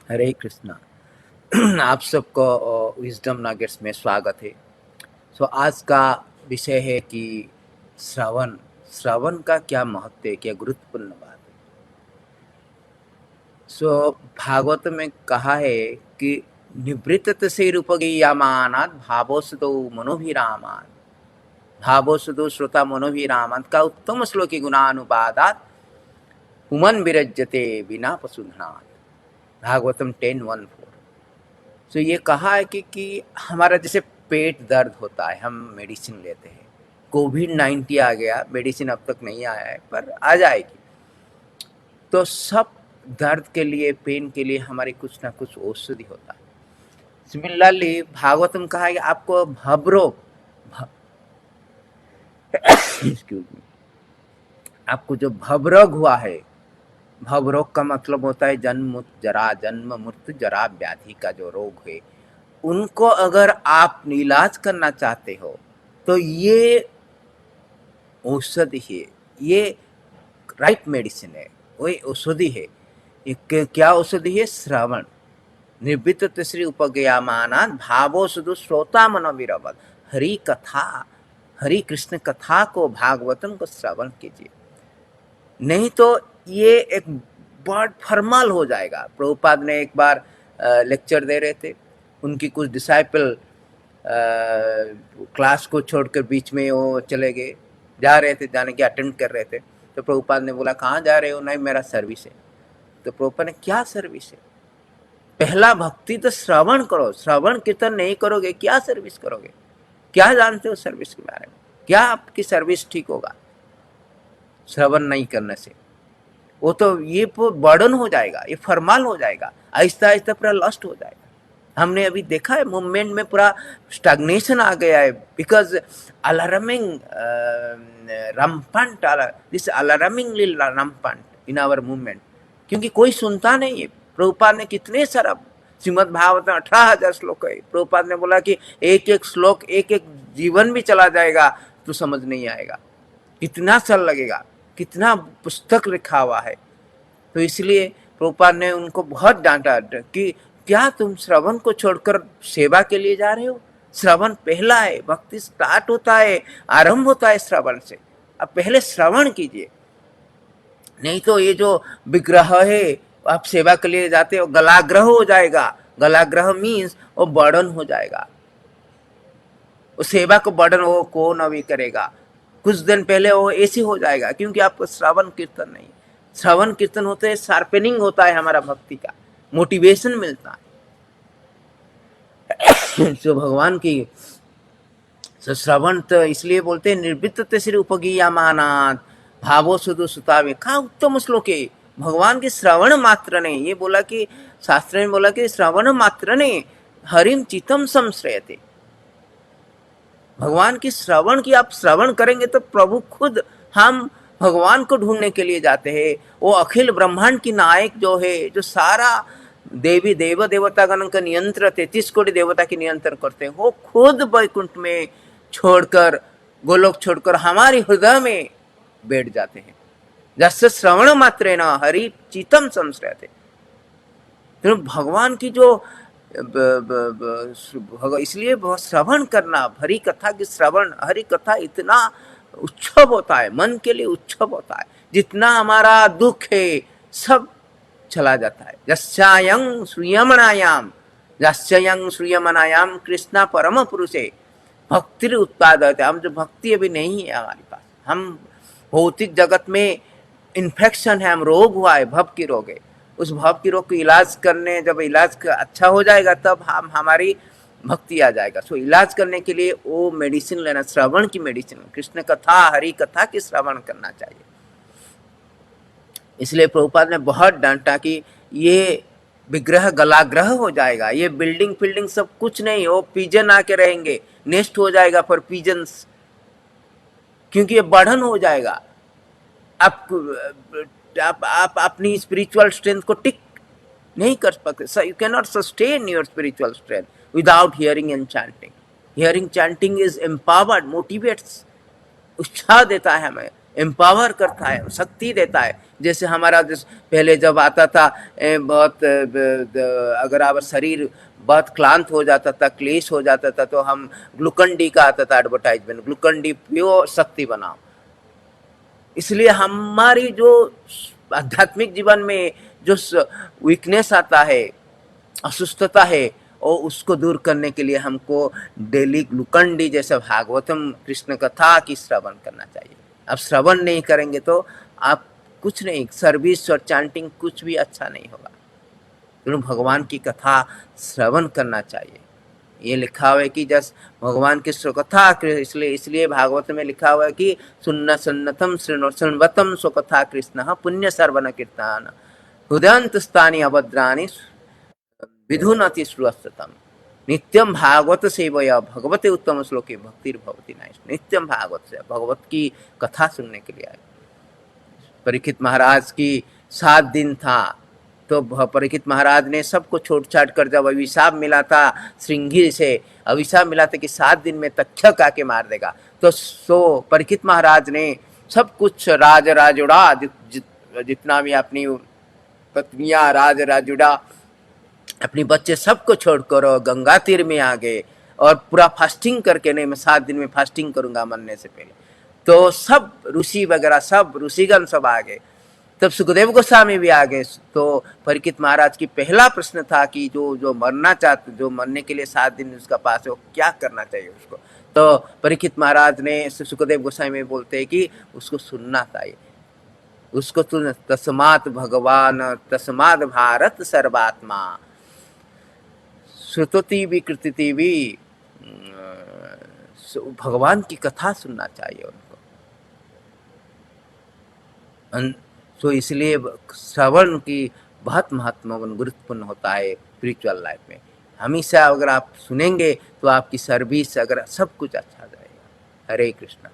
हरे कृष्णा। आप सबको wisdom nuggets में स्वागत है। आज का विषय है कि श्रवण श्रवण का क्या महत्व है, क्या गुरुत्वपूर्ण बात है। भागवत में कहा है कि निवृत्त से रूपगीयमानात् भावोसुतो मनोभिरामात् भावोसुतो श्रोता मनोभिरामात् का उत्तम श्लोकी गुणानुवादात् पुमन विरज्यते बिना पशुधनात्। भागवतम 10:1-4। ये कहा है कि हमारा जैसे पेट दर्द होता है, हम मेडिसिन लेते हैं। कोविड-19 आ गया, मेडिसिन अब तक नहीं आया है पर आ जाएगी। तो सब दर्द के लिए, पेन के लिए हमारी कुछ ना कुछ औषधि होता है। सिमिलरली भागवतम कहा है कि आपको भवरोग एक्सक्यूज मी, आपको जो भवरोग हुआ है, भवरोग का मतलब होता है जन्म मृत्यु जरा व्याधि का जो रोग है, उनको अगर आप इलाज करना चाहते हो तो ये औषधि है, ये राइट मेडिसिन है, वही औषधि है। ये क्या औषधि है? श्रवण। निर्वित श्री उपगयामानात् भावो सुधु श्रोता मनोविरवत। हरि कथा, हरि कृष्ण कथा को, भागवतम को श्रवण कीजिए, नहीं तो ये एक बहुत फरमाल हो जाएगा। प्रभुपाद ने एक बार लेक्चर दे रहे थे, उनकी कुछ डिसाइपल क्लास को छोड़कर बीच में वो चले गए, जा रहे थे, जाने के अटेंड कर रहे थे। तो प्रभुपाद ने बोला कहाँ जा रहे हो? नहीं, मेरा सर्विस है। तो प्रभुपाद ने, क्या सर्विस है? पहला भक्ति तो श्रवण करो, श्रवण कीर्तन नहीं करोगे क्या सर्विस करोगे? क्या जानते हो सर्विस के बारे में? क्या आपकी सर्विस ठीक होगा श्रवण नहीं करने से? वो तो ये बर्डन हो जाएगा, ये फरमाल हो जाएगा, आहिस्ता आहिस्ता पूरा लस्ट हो जाएगा। हमने अभी देखा है मूवमेंट में पूरा स्टैग्नेशन आ गया है, because alarming rampant, this alarmingly rampant in our movement, क्योंकि कोई सुनता नहीं है। प्रभुपाद ने कितने सारा, श्रीमद् भागवत में 18,000 श्लोक है। प्रभुपाद ने बोला कि एक एक श्लोक, एक एक जीवन भी चला जाएगा तो समझ नहीं आएगा, कितना साल लगेगा, कितना पुस्तक लिखा हुआ है। तो इसलिए प्रभुपाद ने उनको बहुत डांटा कि क्या तुम श्रवण को छोड़कर सेवा के लिए जा रहे हो? श्रवण पहला है, भक्ति स्टार्ट होता है, आरंभ होता है श्रवण से। अब पहले श्रवण कीजिए, नहीं तो ये जो विग्रह है, आप सेवा के लिए जाते हो, गलाग्रह हो जाएगा। गलाग्रह मीन्स वो बर्डन हो जाएगा, वो सेवा को बर्डन वो कौन अभी करेगा। कुछ दिन पहले वो ऐसी हो जाएगा, क्योंकि आपको श्रवण कीर्तन नहीं। श्रवण कीर्तन होते हैं, शार्पनिंग होता है हमारा भक्ति का, मोटिवेशन मिलता है। जो भगवान की श्रवण, तो इसलिए बोलते हैं निर्वित श्री उपगीयमानात् भावो सुधु सुतावे। का उत्तम श्लोक है, भगवान के श्रवण मात्र ने, ये बोला कि शास्त्र में बोला कि श्रवण मात्र ने हरिम चितम संश्रयते। भगवान की श्रवण की आप श्रवण करेंगे तो प्रभु खुद, हम भगवान को ढूंढने के लिए जाते हैं। वो अखिल ब्रह्मांड की नायक जो है, जो सारा देवी देव देवतागण का नियंत्रण, 33 कोटि देवता की नियंत्रण करते हैं, वो खुद वैकुंठ में छोड़कर, गोलोक छोड़कर हमारे हृदय में बैठ जाते हैं। जैसे श्रवण मात्र न हरि चितम संश्रयते। तो भगवान की जो इसलिए श्रवण करना, हरि कथा की श्रवण, हरि कथा इतना उत्सव होता है, मन के लिए उत्सव होता है। जितना हमारा दुख है सब चला जाता है। यस्यायं श्रूयमणायाम, यस्यायं श्रूयमणायाम कृष्णा परम पुरुषे भक्ति उत्पादते। हम जो भक्ति अभी नहीं है हमारे पास, हम भौतिक जगत में इन्फेक्शन है, हम रोग हुआ है, भव की रोग है। उस भाव की रोग को इलाज करने, जब इलाज अच्छा हो जाएगा तब हम हमारी भक्ति आ जाएगा। सो इलाज करने के लिए वो मेडिसिन लेना, श्रवण की मेडिसिन, कृष्ण कथा, हरि कथा की श्रवण करना चाहिए। इसलिए प्रभुपाद ने बहुत डांटा कि ये विग्रह गलाग्रह हो जाएगा, ये बिल्डिंग फिल्डिंग सब कुछ नहीं, वो पिजन आके रहेंगे, नेस्ट हो जाएगा फॉर पिजन्स, क्योंकि ये बढ़न हो जाएगा। आप अपनी स्पिरिचुअल स्ट्रेंथ को टिक नहीं कर सकते। You can not sustain your spiritual strength without hearing and chanting. Hearing chanting is empowered, motivates, उत्साह देता है हमें, एम्पावर करता है, शक्ति देता है। जैसे हमारा पहले जब आता था बहुत अगर आप शरीर बहुत क्लांत हो जाता था, क्लेश हो जाता था, तो हम ग्लूकन डी का आता था एडवर्टाइजमेंट, ग्लूकन डी पियो शक्ति बनाओ। इसलिए हमारी जो आध्यात्मिक जीवन में जो वीकनेस आता है, असुस्थता है, और उसको दूर करने के लिए हमको डेली ग्लूकन डी जैसे भागवतम कृष्ण कथा की श्रवण करना चाहिए। अब श्रवण नहीं करेंगे तो आप कुछ नहीं, सर्विस और चैंटिंग कुछ भी अच्छा नहीं होगा। तो भगवान की कथा श्रवण करना चाहिए। ये लिखा हुआ है कि जस भगवान की स्वकथा, इसलिए भागवत में लिखा हुआ है कि सुन्न सुन्नतम शृण्वतम स्वकथा कृष्ण पुण्य सर्वन कीर्तन हृदयंत स्थानी अभद्राणी विधुनति श्रुवस्ततम नित्यम भागवत सेवया भगवते उत्तम श्लोके भक्तिर्भवति नाइस। नित्यम भागवत से भगवत की कथा सुनने के लिए आए। परीक्षित महाराज की 7 दिन था, तो परीक्षित महाराज ने सबको छोड़ छाट कर, जब अभिशाप मिला था श्रृंगी से, अभिशाप मिला था कि 7 दिन में तक्षक आके मार देगा, तो परीक्षित महाराज ने सब कुछ राजुड़ा जितना भी अपनी पत्नियां राजुड़ा अपनी बच्चे सबको छोड़कर गंगा तीर में आ गए और पूरा फास्टिंग करके, नहीं मैं 7 दिन में फास्टिंग करूंगा मरने से पहले। तो सब ऋषि वगैरह सब ऋषिगण सब आ गए, तब सुखदेव गोस्वामी भी आ गए। तो परीक्षित महाराज की पहला प्रश्न था कि जो मरना चाहते, जो मरने के लिए 7 दिन उसका पास है, वो क्या करना चाहिए उसको। तो परीक्षित महाराज ने सुखदेव गोस्वामी बोलते हैं कि उसको सुनना चाहिए, उसको सुन, तस्मात् भगवान तस्मात् भारत सर्वात्मा श्रुतति भी कृति भी, भगवान की कथा सुनना चाहिए उनको। तो इसलिए श्रवण की बहुत महत्वपूर्ण गुरुत्वपूर्ण होता है स्पिरिचुअल लाइफ में। हमेशा अगर आप सुनेंगे तो आपकी सर्विस अगर सब कुछ अच्छा जाएगा। हरे कृष्णा।